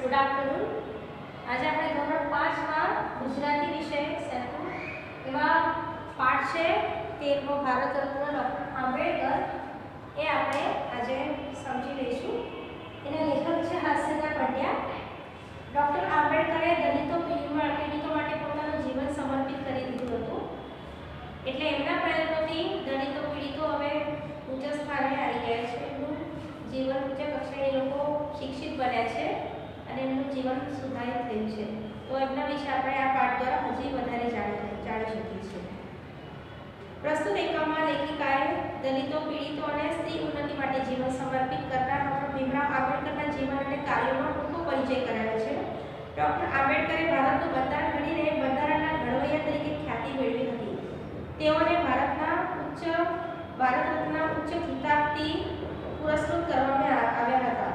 Good afternoon. આજે આપણે ધોરણ 5 માં ગુજરાતી વિષય સેતુ એવા પાઠ છે 13મો ભારત રત્ન ડૉક્ટર આંબેડકર એ આપણે આજે સમજી લઈશું। એના લેખક છે હાસ્યના પંડ્યા। ડૉક્ટર આંબેડકરે દલિતો પીડિતો માટે પોતાનું જીવન સમર્પિત કરી દીધું હતું, એટલે એમના પ્રયત્નોથી દલિતો પીડિતો હવે ઊંચા સ્થાને આવી ગયા છે। એમનું જીવન ઉચ્ચ કક્ષાએ લોકો શિક્ષિત બન્યા છે અને એમનું જીવન સુધારિત થયું છે। તો એમના વિશે આપણે આ પાઠ દ્વારા હજી વધારે જાણી શકીએ છીએ। પ્રસ્તુત એકમમાં લેખિકાએ દલિતો પીડિતો અને સ્ત્રી ઉન્નતિ માટે જીવન સમર્પિત કરનાર ડૉક્ટર ભીમરાવ આંબેડકરના જીવન અને કાર્યોનો ટૂંકો પરિચય કરાયો છે। ડૉક્ટર આંબેડકરે ભારતનું બંધારણ ઘડીને બંધારણના ઘડવૈયા તરીકે ખ્યાતિ મેળવી હતી। તેઓને ભારત રત્ન ઉચ્ચ ખિતાબથી પુરસ્કૃત કરવામાં આવ્યા હતા।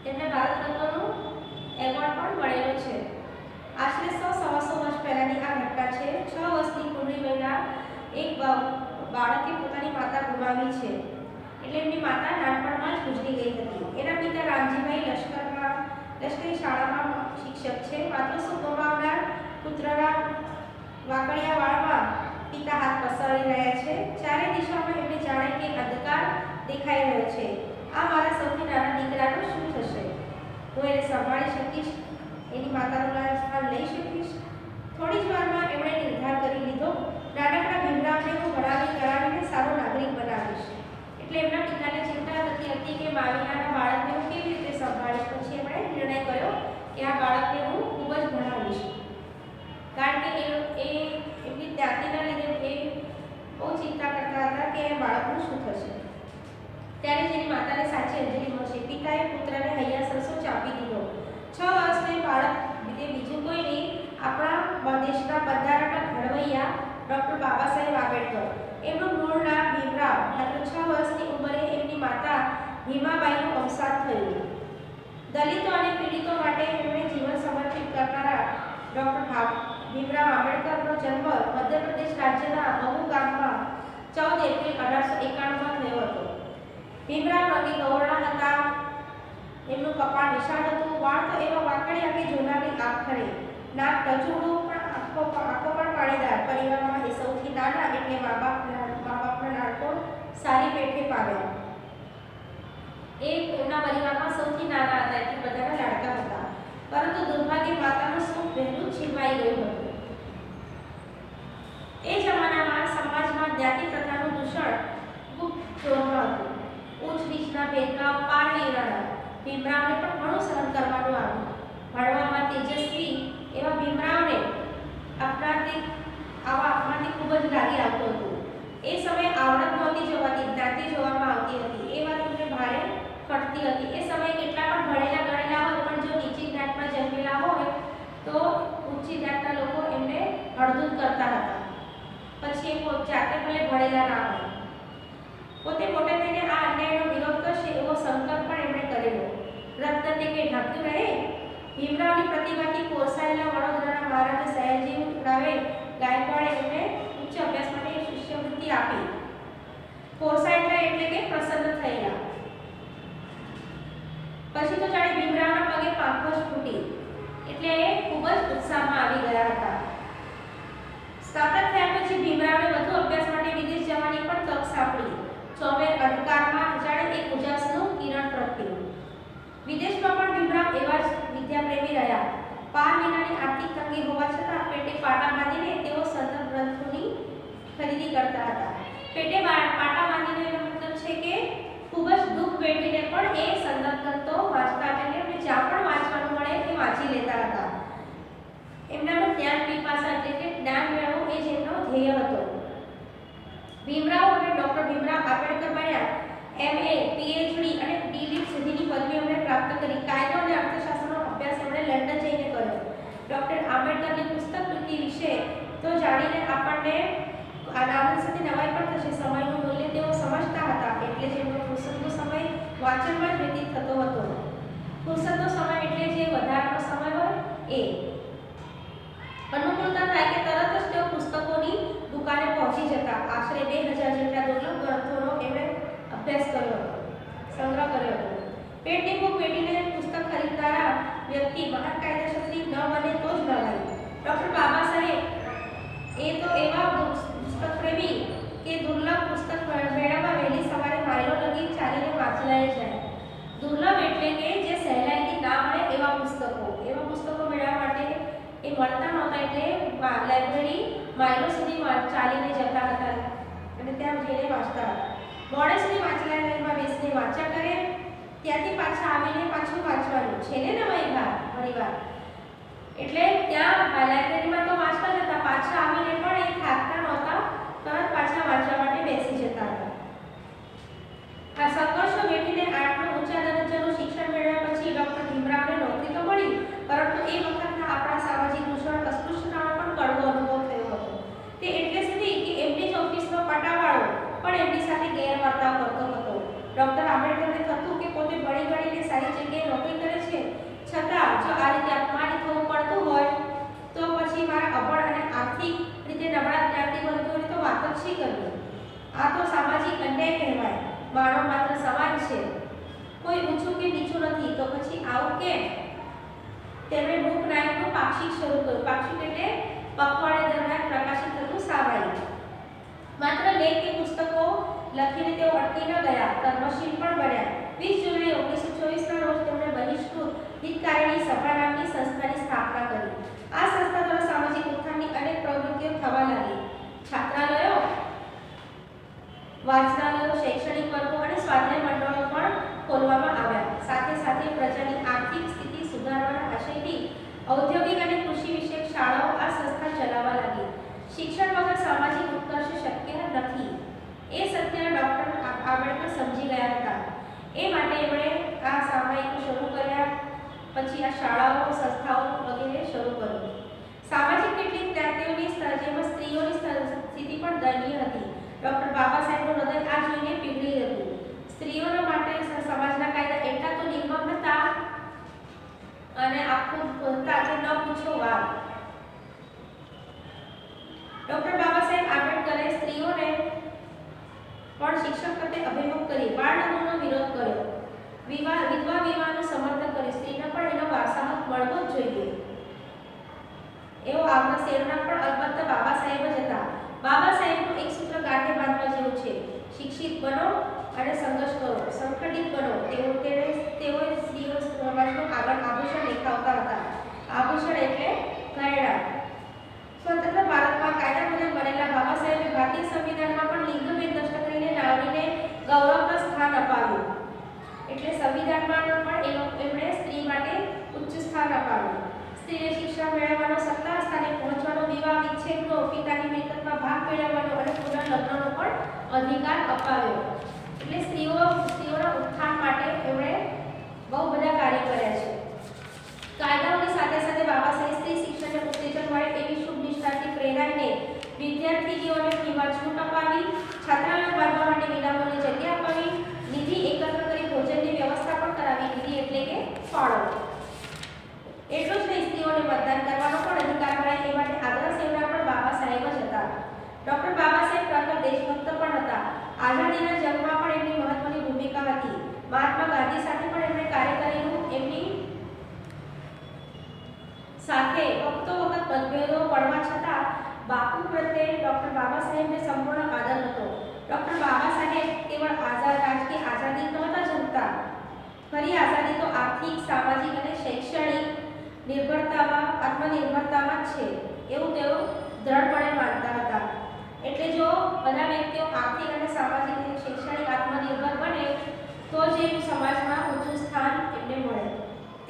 તેમને ભારત રત્નનું એવોર્ડ પણ મળેલો છે। આશરે 100-125 વર્ષ પહેલાની આ ઘટના છે। 6 વર્ષની કુંવરી મહિલા એક બાળકે પોતાની માતા ગુમાવી છે, એટલે એમની માતા નાનપણમાં જ ગુજરી ગઈ હતી। એના પિતા રામજીભાઈ લશ્કરી શાળામાં શિક્ષક છે। માતૃસુખ ગુમાવનાર પુત્રના વાકડિયા વાળમાં પિતા હાથ પસારી રહ્યા છે। ચારે દિશામાં એમને જાણે કે અંધકાર દેખાઈ રહ્યો છે। આ મારા સૌથી નાના દીકરાનું શું થશે? હું એને સંભાળી શકીશ? એની માતાનું સ્થાન લઈ શકીશ? થોડી જ વારમાં એમણે નિર્ધાર કરી લીધો, નાનકડા ભીમરાવને હું ગણાવીને સારો નાગરિક બનાવીશ। એટલે એમના પિતાને ચિંતા થતી હતી કે માવીનાના બાળકને હું કેવી રીતે સંભાળીશ। પછી એમણે નિર્ણય કર્યો કે આ બાળકને હું ખૂબ જ ભણાવીશ, કારણ કે એ એમની જ્ઞાતિના લીધે એ બહુ ચિંતા કરતા હતા કે બાળકનું શું થશે। ત્યારે જેની માતાને સાચી અંજલિ મળશે। પિતાએ પુત્રને હૈયા સરસો ચાપી દીધો। 6 વર્ષની બાળક બીજું કોઈ નહીં, આપણા દેશના બંધારણના ઘડવૈયા ડૉક્ટર બાબા સાહેબ આંબેડકર। એમનું મૂળ નામ ભીમરાવ, માત્ર 6 વર્ષની ઉંમરે એમની માતા ભીમાબાઈનું અવસાન થયું। દલિતો અને પીડિતો માટે એમણે જીવન સમર્પિત કરનારા ડૉક્ટર ભીમરાવ આંબેડકરનો જન્મ મધ્યપ્રદેશ રાજ્યના મહુ ગામમાં 14 એપ્રિલ 1891માં થયો હતો। ભીમરાવ રંગે ગૌરણા હતા, એમનું કપાળ વિશાળ હતું, વાળ તો એવા વાકડિયા કે જોનારની આંખ ખરે, નાક ટચુડું પણ આંખો પણ પાણીદાર। પરિવારમાં એ સૌથી નાના, એટલે મા બાપના નાનપણ સારી પેઠે પામ્યા। એ એમના પરિવારમાં સૌથી નાના હતા, એટલે બધાના લાડકા હતા, પરંતુ દુર્ભાગ્ય માતાનું સુખ વહેલું છીનવાઈ ગયું હતું। એ જમાનામાં સમાજમાં જ્ઞાતિ પ્રથાનું દૂષણ ખૂબ જોરમાં હતું। ઉચ્ચ નીચના ભેદભાવ પાર નહીં રહ્યા। ભીમરાવને પણ ઘણું સહન કરવાનું આવ્યું। ભણવામાં તેજસ્વી એવા ભીમરાવને આપણાથી ખૂબ જ લાગી આવતું હતું। એ સમયે આવડત નહોતી જોવાતી, જ્ઞાતિ જોવામાં આવતી હતી। એ વાત એમને ભારે ખટતી હતી। એ સમયે કેટલા પણ ભણેલા ગણેલા હોય, પણ જો નીચી જ્ઞાતમાં જન્મેલા હોય તો ઊંચી જ્ઞાતના લોકો એમને હળદૂત કરતા હતા। પછી એ જાતે ભલે ભણેલા ના હોય, પોતે મોટે થઈને આ અન્યાયનો વિરોધ કરશે એવો સંકલ્પ પણ એમણે કરેલો। રત્નને કે ઢાંકતું રહે। ભીમરાવની પ્રતિભાથી પોસાયેલા વડોદરાના મહારાજા સયાજી રાવે ગાયકવાડે એમને ઉચ્ચ અભ્યાસ માટે શિષ્યવૃત્તિ આપી। પોસાયેલા એટલે કે પ્રસન્ન થયેલા। પછી તો જાણે ભીમરાવના પગે પાંખો જ ફૂટી, એટલે એ ખૂબ જ ઉત્સાહમાં આવી ગયા હતા। સ્નાતક થયા પછી ભીમરાવને વધુ અભ્યાસ માટે વિદેશ જવાની પણ તક સાંપડી। ચોમેર અંધકારમાં જાણે એક ઉજાસનું કિરણ પ્રગટ્યું। વિદેશમાં પણ ભીમરાવ એવા જ વિદ્યાપ્રેમી રહ્યા। 5 મહિનાની આર્થિક તંગી હોવા છતાં પેટે પાટા બાંધીને તેઓ સંદર્ભ ગ્રંથોની ખરીદી કરતા હતા। પેટે પાટા બાંધીને એનો મતલબ છે કે ખૂબ જ દુઃખ વેઠીને પણ એ સંદર્ભ ગ્રંથો વાંચતા હતા, એટલે એમને જ્યાં પણ વાંચવાનું મળે એ વાંચી લેતા હતા। એમનામાં જ્ઞાન પીપાસા એટલે કે જ્ઞાન મેળવવું એ જ એમનો ધ્યેય હતો। ભીમરાવ અને ડૉક્ટર ભીમરાવ આંબેડકર બન્યા। MA, PhD અને D.Litt સુધીની પદવી એમણે પ્રાપ્ત કરી। કાયદો અને અર્થશાસ્ત્રનો અભ્યાસ એમણે લંડન જઈને કર્યો। ડૉક્ટર આંબેડકરની પુસ્તક કૃતિ વિશે તો જાણીને આપણને આનંદ સાથે નવાઈ પણ થશે। સમયનું મૂલ્ય તેઓ સમજતા હતા, એટલે જ એમનો ફુરસદનો સમય વાંચનમાં જ વ્યતીત થતો હતો। ફુરસદનો સમય એટલે જે વધારાનો સમય હોય એ અનુકૂળતા થાય કે તરત જ તેઓ પુસ્તકોની દુકાને પહોંચી જતા। આશરે 2000 જેટલા દુર્લભ ગ્રંથોનો એમણે અભ્યાસ કર્યો હતો, સંગ્રહ કર્યો હતો। પેટની ભૂખ પેટીને પુસ્તક વ્યક્તિ મહાન કાયદાશાસ્ત્રી ન બને તો જ નવાય. ડૉક્ટર બાબા સાહેબ એ તો એવા પુસ્તક પ્રેમી કે દુર્લભ પુસ્તક મેળવવા વહેલી સવારે માઇલો લગી ચાલીને વાંચનાએ જાય. દુર્લભ એટલે કે જે સહેલાઈથી ના મળે એવા પુસ્તકો મેળવવા માટે એ મળતા નહોતા, એટલે લાઇબ્રેરી માઇલો સુધી ચાલીને જતા હતા અને ત્યાં જઈને વાંચતા હતા. મોડે સુધી વાંચેલા લાઈનમાં બેસીને વાંચ્યા કરે, ત્યાંથી પાછા આવીને પાછું વાંચવાનું. છે ને નવાઈ ઘણીવાર. એટલે ત્યાં લાઇબ્રેરીમાં તો વાંચતા જ હતા, પાછા આવીને પણ એ થાકતા નહોતા, તરત પાછા વાંચવા માટે બેસી જતા હતા. આ સંઘર્ષો વેઠીને આટલું ઊંચા દરજ્જાનું શિક્ષણ મેળવ્યા પછી ડૉક્ટર ભીમરાવને નોકરી તો મળી, પરંતુ એ વખતના આપણા સામાજિક દૂષણ અસ્પૃશ્યતાનો પણ કડવો અનુભવ થયો હતો. તે એટલે સુધી કે એમની જ ઓફિસનો પટાવાળો પણ એમની સાથે ગેરવર્તાવ કરતો હતો. ડૉક્ટર આંબેડકરને થતું કે પોતે ભણી ગણીને સારી જગ્યાએ નોકરી કરે છે, છતાં જો આ રીતે અપમાનિત થવું પડતું હોય તો પછી મારા અભણ અને આર્થિક રીતે નબળા જ્ઞાતિવર્ગોની તો વાત જ શી કરવી. આ તો સામાજિક અન્યાય કહેવાય. માનવ માત્ર સમાન છે, કોઈ ઊંચું કે નીચું નથી, તો પછી આવું કેમ? તેમણે મૂક નાયકનું પાક્ષિક શરૂ કર્યું. પાક્ષિક એટલે પખવાડિયા દરમિયાન પ્રકાશિત થતું સામાયિક. માત્ર લેખ કે પુસ્તકો લખીને તેઓ અટકી ન ગયા, કર્મશીલ પણ બન્યા. 20 જુલાઈ 1924ના રોજ તેમણે બહિષ્કૃત હિતકારિણી સભા નામની સંસ્થાની સ્થાપના કરી. આ સંસ્થા દ્વારા સામાજિક ઉત્થાનની અનેક પ્રવૃત્તિઓ થવા લાગી. છાત્રાલયો, વાંચનાલયો, શૈક્ષણિક વર્ગો અને સ્વાધ્યાય મંડળો પણ ખોલવામાં આવ્યા. સાથે સાથે પ્રજાની આર્થિક સ્થિતિ સુધારવાના આશયથી ઔદ્યોગિક અને કૃષિ વિષયક શાળાઓ આ સંસ્થા ચલાવવા લાગી. શિક્ષણ વગર સામાજિક ઉત્કર્ષ શક્ય નથી, એ સત્યને ડૉક્ટર આંબેડકર સમજી ગયા હતા. એ માટે એમણે આ સામાયિકો શરૂ કર્યા, પછી આ શાળાઓ, સંસ્થાઓ વગેરે શરૂ કર્યું. સામાજિક કેટલીક જ્ઞાતિઓની જેમાં સ્ત્રીઓની સ્થિતિ પણ દયનીય હતી. ડૉક્ટર બાબા સાહેબનું હૃદય આ જોઈને પીગળી હતું. સ્ત્રીઓના માટે સમાજના કાયદા એટલા તો નિર્મમ હતા અને આખું હતા કે ન પૂછો વાત. ડૉક્ટર બાબા સાહેબ આંબેડકરે સ્ત્રીઓને પણ શિક્ષણ પ્રત્યે અભિમુખ કરી બાળ લગ્નનો વિરોધ કર્યો, વિધવા વિવાહનું સમર્થન કર્યું. સ્ત્રીને પણ એનો વારસામાં મળવો જ જોઈએ એવો આગ્રહ શેરના પણ અલબત્ત બાબા સાહેબ જ હતા. બાબા સાહેબનું એક સૂત્ર ગાંઠે બાંધવા જેવું છે: શિક્ષિત બનો અને સંઘર્ષ કરો, સંગઠિત બનો. તેઓ સ્ત્રીઓ સમાજનું આગળ આભૂષણ દેખાવતા હતા. આભૂષણ એટલે ઘરેણાં. સ્વતંત્ર ભારતમાં કાયદા મુજબ બનેલા બાબા સાહેબે ભારતીય સંવિધાનમાં પણ લિંગભેદ નષ્ટ કરીને નારીને ગૌરવનું સ્થાન અપાવ્યું. એટલે સંવિધાનમાં પણ એમણે સ્ત્રી માટે ઉચ્ચ સ્થાન અપાવ્યું. સ્ત્રીને શિક્ષણ મેળવવાનો, સત્તા સ્થાને પહોંચવાનો, વિવાહ વિચ્છેદનો, પિતાની મિલકતમાં ભાગ મેળવવાનો અને પુનર્લગ્નનો પણ અધિકાર અપાવ્યો. એટલે સ્ત્રીઓના ઉત્થાન માટે એમણે બહુ બધા કાર્ય કર્યા છે. કાયદાઓની સાથે સાથે બાબા સાહેબ સ્ત્રી શિક્ષણને ઉત્તેજન મળે એવી શુભ નિષ્ઠાથી પ્રેરાઈને વિદ્યાર્થીઓને ફીમાં છૂટ અપાવી, છાત્રાલય બાંધવા માટે વિનામૂલ્યે જગ્યા અપાવી, નિધિ એકત્ર કરી ભોજનની વ્યવસ્થા પણ કરાવી. નિધિ એટલે કે ફાળો. એટલું જ નહીં, સ્ત્રીઓને મતદાન કરવાનો પણ અધિકાર મળે એ માટે આગ્રહ સેવના પણ બાબા સાહેબ જ હતા. ડૉક્ટર બાબા સાહેબ પ્રખર દેશભક્ત પણ હતા. આઝાદીના જંગમાં પણ એમની મહત્વની ભૂમિકા હતી. મહાત્મા ગાંધી સાથે પણ એમણે કાર્ય કરેલું. એમની સાથે વખતો વખત મતભેદો પડવા છતાં બાપુ પ્રત્યે ડૉક્ટર બાબા સાહેબને સંપૂર્ણ આદર હતો. ડૉક્ટર બાબા સાહેબ કેવળ રાજકીય આઝાદી નહોતા ઈચ્છતા. ખરી આઝાદી તો આર્થિક, સામાજિક અને શૈક્ષણિક આત્મનિર્ભરતામાં જ છે એવું તેઓ દ્રઢપણે માનતા હતા. એટલે જો બધા વ્યક્તિઓ આર્થિક અને સામાજિક અને શૈક્ષણિક આત્મનિર્ભર બને તો જ એ સમાજમાં ઊંચું સ્થાન એમને મળે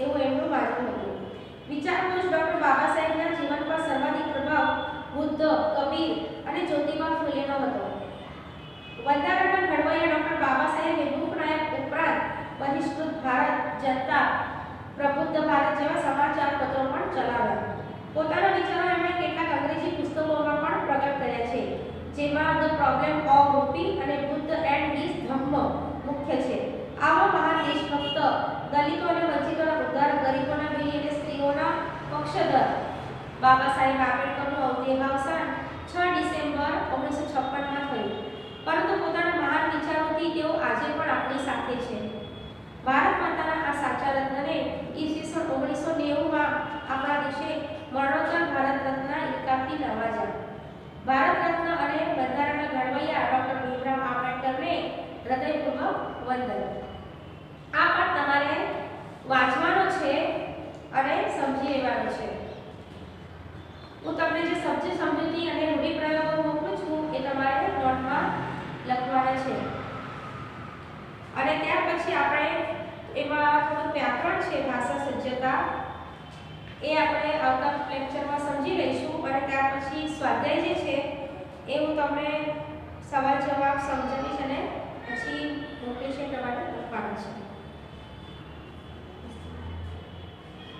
એવું એમનું માનવું હતું. વિચાર પુરુષ ડૉક્ટર બાબા સાહેબના જીવન પર સર્વાધિક પ્રભાવ બુદ્ધ, કબીર અને જ્યોતિબા ફૂલેનો હતો. બંધારણના ઘડવૈયા ડૉક્ટર બાબા સાહેબે મૂકનાયક ઉપરાંત બહિષ્કૃત ભારત, જનતા, પ્રબુદ્ધ ભારત જેવા સમાચાર પત્રો પણ ચલાવ્યા. પોતાના વિચારો એમણે કેટલાક અંગ્રેજી પુસ્તકોમાં પણ પ્રગટ કર્યા છે, જેમાં ધ પ્રોબ્લેમ ઓફ રૂપી અને બુદ્ધ એન્ડ હિઝ ધમ્મ મુખ્ય છે. આવા મહાન દેશભક્ત, દલિતો અને વંચિતોના ઉદ્ધાર, ગરીબોના બિલી અને સ્ત્રીઓના પક્ષધર બાબા સાહેબ આંબેડકરનું દેહાવસાન 6 ડિસેમ્બર 1956માં થયું. પરંતુ પોતાના મહાન વિચારોથી તેઓ આજે પણ આપણી સાથે છે. ભારત માતાના આ સાચા રત્નને ઈસવીસન 1999 નવી નવાજા. ભારત રત્ન અને બંધારણના ઘડવૈયા ડોક્ટર ભીમરાવ આંબેડકરને હૃદયપૂર્વક વંદન. આ પણ તમારે વાંચવાનો છે અને સમજી લેવાનો છે. હું તમને જે શબ્દ સમજૂતી અને રૂઢિપ્રયોગો મોકલું છું એ તમારે નોટમાં લખવાના છે. અને ત્યાર પછી આપણે એમાં થોડું વ્યાકરણ છે, ભાષા સજ્જતા, એ આપણે આવતા લેક્ચરમાં સમજી લઈશું. અને ત્યાર પછી સ્વાધ્યાય જે છે એ હું તમને સવાલ જવાબ સમજાવીશ અને પછી મોકલીશ, તમારે લખવાનું છે.